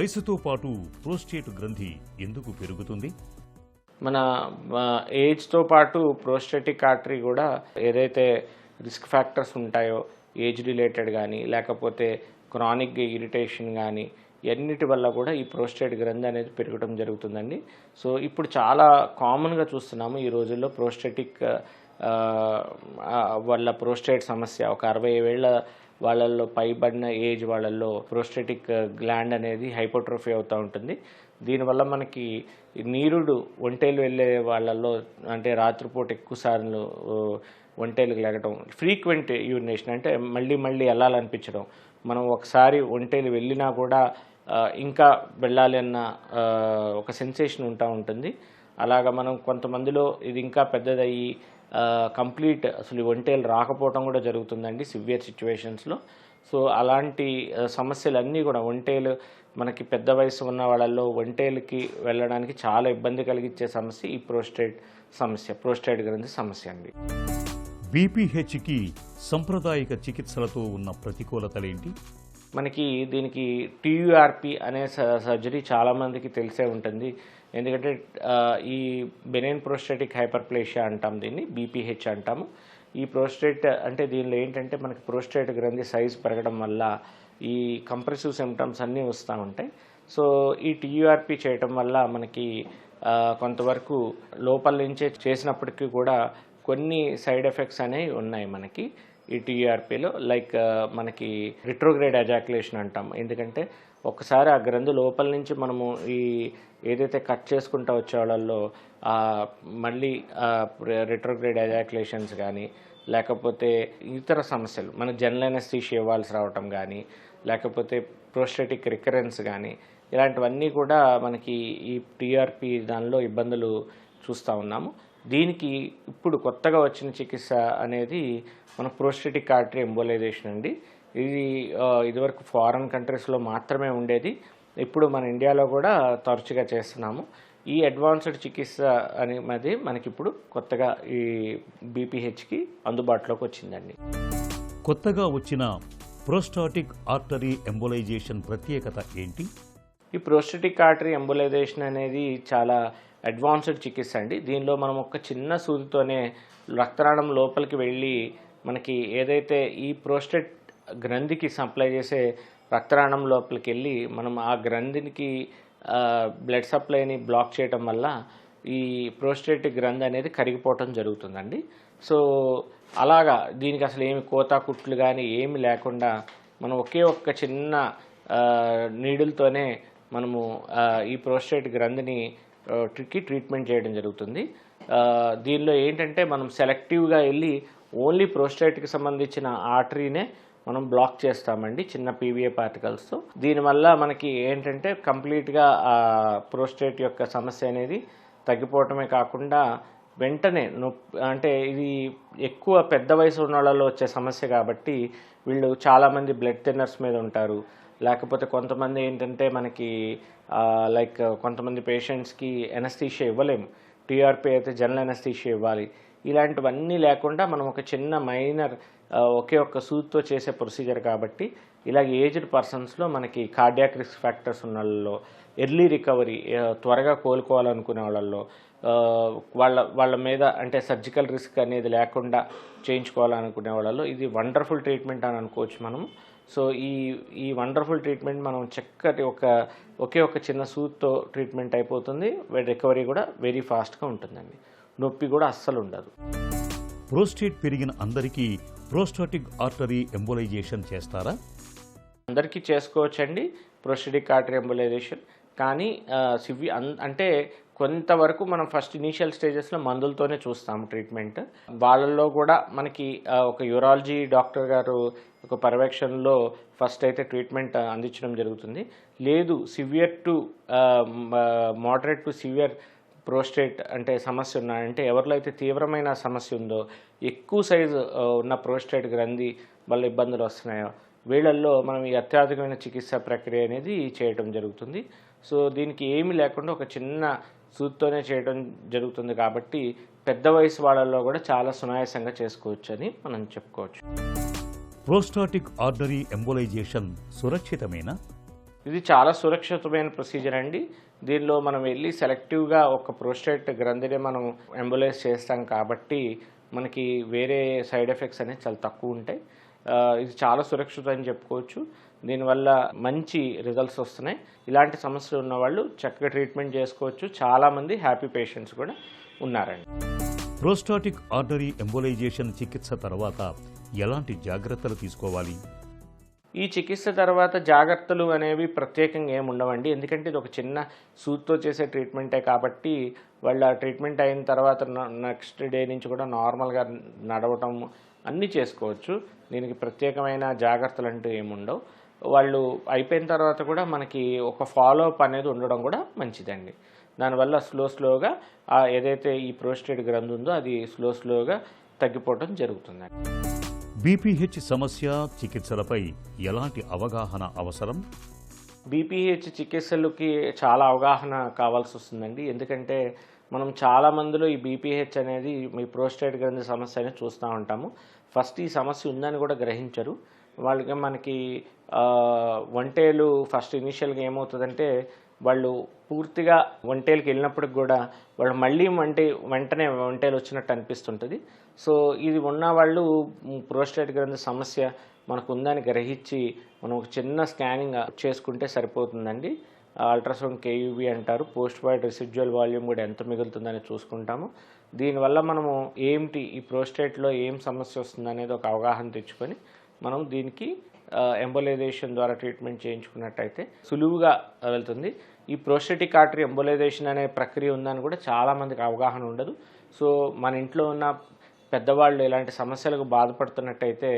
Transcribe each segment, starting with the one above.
వయసుతో పాటు ప్రోస్టేట్ గ్రంథి ఎందుకు పెరుగుతుంది? మన ఏజ్తో పాటు ప్రోస్టేటిక్ ఆర్టరీ కూడా ఏదైతే రిస్క్ ఫ్యాక్టర్స్ ఉంటాయో ఏజ్ రిలేటెడ్ కానీ లేకపోతే క్రానిక్ ఇరిటేషన్ కానీ ఎన్నిటి వల్ల కూడా ఈ ప్రోస్టేట్ గ్రంథి అనేది పెరగడం జరుగుతుందండి. సో ఇప్పుడు చాలా కామన్గా చూస్తున్నాము ఈ రోజుల్లో ప్రోస్టేటిక్ వాళ్ళ ప్రోస్టేట్ సమస్య. ఒక 60 ఏళ్ల వాళ్ళల్లో పైబడిన ఏజ్ వాళ్ళల్లో ప్రోస్టేటిక్ గ్లాండ్ అనేది హైపోట్రోఫీ అవుతూ ఉంటుంది. దీనివల్ల మనకి నీరుడు ఒంటేలు వెళ్ళే వాళ్ళల్లో అంటే రాత్రిపూట ఎక్కువసార్లు ఒంటేలకు లేగటం, ఫ్రీక్వెంట్ యూరినేషన్ అంటే మళ్ళీ మళ్ళీ వెళ్ళాలనిపించడం, మనం ఒకసారి ఒంటేలు వెళ్ళినా కూడా ఇంకా వెళ్ళాలి అన్న ఒక సెన్సేషన్ ఉంటుంది. అలాగా మనం కొంతమందిలో ఇది ఇంకా పెద్దదయ్యి కంప్లీట్ అసలు ఒంటేలు రాకపోవడం కూడా జరుగుతుందండి సివియర్ సిచ్యువేషన్స్లో. సో అలాంటి సమస్యలన్నీ కూడా ఒంటేలు మనకి పెద్ద వయసు ఉన్న వాళ్ళల్లో ఒంటేలకి వెళ్ళడానికి చాలా ఇబ్బంది కలిగించే సమస్య ఈ ప్రోస్టేట్ గ్రంథి సమస్య అండి. బీపీహెచ్కి సంప్రదాయక చికిత్సలతో ఉన్న ప్రతికూలతలేంటి? మనకి దీనికి టీయూఆర్పీ అనే సర్జరీ చాలామందికి తెలిసే ఉంటుంది. ఎందుకంటే ఈ బెనైన్ ప్రోస్టేటిక్ హైపర్ప్లేషియా అంటాం, దీన్ని బీపీహెచ్ అంటాము. ఈ ప్రోస్టేట్ అంటే దీనిలో ఏంటంటే మనకి ప్రోస్టేట్ గ్రంథి సైజ్ పెరగడం వల్ల ఈ కంప్రెసివ్ సిమ్టమ్స్ అన్నీ వస్తూ ఉంటాయి. సో ఈ టీయూఆర్పీ చేయటం వల్ల మనకి కొంతవరకు లోపల నుంచే చేసినప్పటికీ కూడా కొన్ని సైడ్ ఎఫెక్ట్స్ అనేవి ఉన్నాయి మనకి ఈ టీయూఆర్పీలో. లైక్ మనకి రిట్రోగ్రేడ్ ఎజాక్యులేషన్ అంటాం. ఎందుకంటే ఒకసారి ఆ గ్రంథి లోపల నుంచి మనము ఈ ఏదైతే కట్ చేసుకుంటూ వచ్చే వాళ్ళల్లో మళ్ళీ రిట్రోగ్రేడ్ ఎజాక్యులేషన్స్ కానీ లేకపోతే ఇతర సమస్యలు మన జనరల్ అనెస్థీషియా ఇవ్వాల్సి రావటం కానీ లేకపోతే ప్రోస్టేటిక్ రికరెన్స్ కానీ ఇలాంటివన్నీ కూడా మనకి ఈ టీఆర్పీ దానిలో ఇబ్బందులు చూస్తూ ఉన్నాము. దీనికి ఇప్పుడు కొత్తగా వచ్చిన చికిత్స అనేది మన ప్రోస్టేటిక్ ఆర్టరీ ఎంబోలైజేషన్ అండి. ఇది ఇదివరకు ఫారెన్ కంట్రీస్లో మాత్రమే ఉండేది. ఇప్పుడు మన ఇండియాలో కూడా తరచుగా చేస్తున్నాము. ఈ అడ్వాన్స్డ్ చికిత్స అనేది మనకి ఇప్పుడు కొత్తగా ఈ బీపీహెచ్కి అందుబాటులోకి వచ్చిందండి. కొత్తగా వచ్చిన ప్రోస్టాటిక్ ఆర్టరీ ఎంబోలైజేషన్ ప్రత్యేకత ఏంటి? ఈ ప్రోస్టేటిక్ ఆర్టరీ ఎంబోలైజేషన్ అనేది చాలా అడ్వాన్స్డ్ చికిత్స అండి. దీనిలో మనం ఒక చిన్న సూదితోనే రక్తనాళం లోపలికి వెళ్ళి మనకి ఏదైతే ఈ ప్రోస్టేట్ గ్రంథికి సప్లై చేసే రక్తనాళం లోపలికి వెళ్ళి మనం ఆ గ్రంథికి బ్లడ్ సప్లైని బ్లాక్ చేయటం వల్ల ఈ ప్రోస్టేటిక్ గ్రంథి అనేది కరిగిపోవటం జరుగుతుందండి. సో అలాగా దీనికి అసలు ఏమి కోతా కుట్లు కానీ ఏమి లేకుండా మనం ఒకే ఒక్క చిన్న నీడిల్తోనే మనము ఈ ప్రోస్టేట్ గ్రంథిని ట్రీట్మెంట్ చేయడం జరుగుతుంది. దీనిలో ఏంటంటే మనం సెలెక్టివ్గా వెళ్ళి ఓన్లీ ప్రోస్టేట్కి సంబంధించిన ఆర్టరీనే మనం బ్లాక్ చేస్తామండి చిన్న పీవీఏ పార్టికల్స్తో. దీనివల్ల మనకి ఏంటంటే కంప్లీట్గా ప్రోస్టేట్ యొక్క సమస్య అనేది తగ్గిపోవటమే కాకుండా వెంటనే అంటే ఇది ఎక్కువ పెద్ద వయసు ఉన్న వాళ్ళలో వచ్చే సమస్య కాబట్టి వీళ్ళు చాలామంది బ్లడ్ థిన్నర్స్ మీద ఉంటారు. లేకపోతే కొంతమంది ఏంటంటే మనకి లైక్ కొంతమంది పేషెంట్స్కి ఎనస్థీషియా ఇవ్వలేము. టీఆర్పీ అయితే జనరల్ ఎనస్థీషియా ఇవ్వాలి. ఇలాంటివన్నీ లేకుండా మనం ఒక చిన్న మైనర్ ఒకే ఒక్క సూత్తో చేసే ప్రొసీజర్ కాబట్టి ఇలాగ ఏజ్డ్ పర్సన్స్లో మనకి కార్డియాక్ రిస్క్ ఫ్యాక్టర్స్ ఉన్న వాళ్ళలో ఎర్లీ రికవరీ త్వరగా కోలుకోవాలనుకునే వాళ్ళల్లో వాళ్ళ మీద అంటే సర్జికల్ రిస్క్ అనేది లేకుండా చేయించుకోవాలనుకునే వాళ్ళలో ఇది వండర్ఫుల్ ట్రీట్మెంట్ అని అనుకోవచ్చు మనము. సో ఈ వండర్ఫుల్ ట్రీట్మెంట్ మనం చక్కటి ఒకే ఒక చిన్న సూత్తో ట్రీట్మెంట్ అయిపోతుంది. రికవరీ కూడా వెరీ ఫాస్ట్గా ఉంటుందండి. నొప్పి కూడా అస్సలు ఉండదు. ప్రోస్టేట్ పెరిగిన అందరికీ ప్రోస్టాటిక్ ఆర్టరీ ఎంబోలైజేషన్ చేస్తారా? అందరికీ చేసుకోవచ్చండి ప్రోస్టేటిక్ ఆర్టరీ ఎంబోలైజేషన్. కానీ అంటే కొంతవరకు మనం ఫస్ట్ ఇనీషియల్ స్టేజెస్లో మందులతోనే చూస్తాము ట్రీట్మెంట్. వాళ్ళల్లో కూడా మనకి ఒక యూరాలజీ డాక్టర్ గారు ఒక పర్యవేక్షణలో ఫస్ట్ అయితే ట్రీట్మెంట్ అందించడం జరుగుతుంది. లేదు severe to moderate to severe prostate అంటే సమస్య ఉన్నాయంటే ఎవరిలో అయితే తీవ్రమైన సమస్య ఉందో ఎక్కువ సైజు ఉన్న ప్రోస్టేట్ గ్రంథి వల్ల ఇబ్బందులు వస్తున్నాయో వీళ్ళల్లో మనం ఈ అత్యాధునికమైన చికిత్సా ప్రక్రియ అనేది చేయడం జరుగుతుంది. సో దీనికి ఏమీ లేకుండా ఒక చిన్న సూత్తోనే చేయడం జరుగుతుంది కాబట్టి పెద్ద వయసు వాళ్ళల్లో కూడా చాలా సునాయాసంగా చేసుకోవచ్చు అని మనం చెప్పుకోవచ్చు. ప్రోస్టాటిక్ ఆర్టరీ ఎంబోలైజేషన్ సురక్షితమేనా? ఇది చాలా సురక్షితమైన ప్రొసీజర్ అండి. దీనిలో మనం వెళ్ళి సెలెక్టివ్గా ఒక ప్రోస్టేట్ గ్రంథిని మనం ఎంబోలైజ్ చేస్తాం కాబట్టి మనకి వేరే సైడ్ ఎఫెక్ట్స్ అనేవి చాలా తక్కువ ఉంటాయి. ఇది చాలా సురక్షితం అని చెప్పుకోవచ్చు. దీనివల్ల మంచి రిజల్ట్స్ వస్తున్నాయి. ఇలాంటి సమస్యలు ఉన్నవాళ్ళు చక్కగా ట్రీట్మెంట్ చేసుకోవచ్చు. చాలామంది హ్యాపీ పేషెంట్స్ కూడా ఉన్నారండి. ప్రోస్టాటిక్ ఆర్టరీ ఎంబోలైజేషన్ చికిత్స తర్వాత ఎలాంటి జాగ్రత్తలు తీసుకోవాలి? ఈ చికిత్స తర్వాత జాగ్రత్తలు అనేవి ప్రత్యేకంగా ఏమి ఉండవండి. ఎందుకంటే ఇది ఒక చిన్న సూత్తో చేసే ట్రీట్మెంటే కాబట్టి వాళ్ళు ఆ ట్రీట్మెంట్ అయిన తర్వాత నెక్స్ట్ డే నుంచి కూడా నార్మల్గా నడవటం అన్నీ చేసుకోవచ్చు. దీనికి ప్రత్యేకమైన జాగ్రత్తలు అంటూ ఏముండవు. వాళ్ళు అయిపోయిన తర్వాత కూడా మనకి ఒక ఫాలోఅప్ అనేది ఉండడం కూడా మంచిదండి. దానివల్ల స్లోగా ఏదైతే ఈ ప్రోస్టేట్ గ్రంథి ఉందో అది స్లోగా తగ్గిపోవడం జరుగుతుందండి. బీపీహెచ్ సమస్య చికిత్సలపై ఎలాంటి అవగాహన అవసరం? బీపీహెచ్ చికిత్సలకి చాలా అవగాహన కావాల్సి వస్తుందండి. ఎందుకంటే మనం చాలా మందిలో ఈ బీపీహెచ్ అనేది మీ ప్రోస్టేట్ గ్రంథి సమస్య అనేది చూస్తూ ఉంటాము. ఫస్ట్ ఈ సమస్య ఉందని కూడా గ్రహించరు. వాళ్ళకి మనకి ఒంటేలు ఫస్ట్ ఇనిషియల్గా ఏమవుతుందంటే వాళ్ళు పూర్తిగా ఒంటేలకు వెళ్ళినప్పటికి కూడా వాళ్ళు మళ్ళీ వెంటనే ఒంటేలు వచ్చినట్టు అనిపిస్తుంటుంది. సో ఇది ఉన్న వాళ్ళు ప్రోస్టేట్ గ్రంథి సమస్య మనకు ఉందని గ్రహించి మనం ఒక చిన్న స్కానింగ్ చేసుకుంటే సరిపోతుందండి. అల్ట్రాసౌండ్ కేయూబీ అంటారు. పోస్ట్ వైడ్ రెసిడ్యువల్ వాల్యూమ్ కూడా ఎంత మిగులుతుందని చూసుకుంటాము. దీనివల్ల మనము ఏంటి ఈ ప్రోస్టేట్లో ఏం సమస్య వస్తుంది అనేది ఒక అవగాహన తెచ్చుకొని మనం దీనికి ఎంబోలైజేషన్ ద్వారా ట్రీట్మెంట్ చేయించుకున్నట్టయితే సులువుగా వెళ్తుంది. ఈ ప్రోస్టేటిక్ ఆర్టరీ ఎంబోలైజేషన్ అనే ప్రక్రియ ఉందని కూడా చాలామందికి అవగాహన ఉండదు. సో మన ఇంట్లో ఉన్న పెద్దవాళ్ళు ఇలాంటి సమస్యలకు బాధపడుతున్నట్టయితే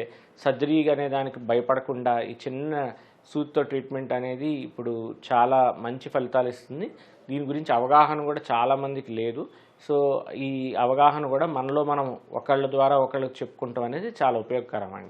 సర్జరీ అనే దానికి భయపడకుండా ఈ చిన్న సూత్తో ట్రీట్మెంట్ అనేది ఇప్పుడు చాలా మంచి ఫలితాలు ఇస్తుంది. దీని గురించి అవగాహన కూడా చాలామందికి లేదు. సో ఈ అవగాహన కూడా మనలో మనం ఒకళ్ళ ద్వారా ఒకళ్ళకి చెప్పుకుంటాం అనేది చాలా ఉపయోగకరం అండి.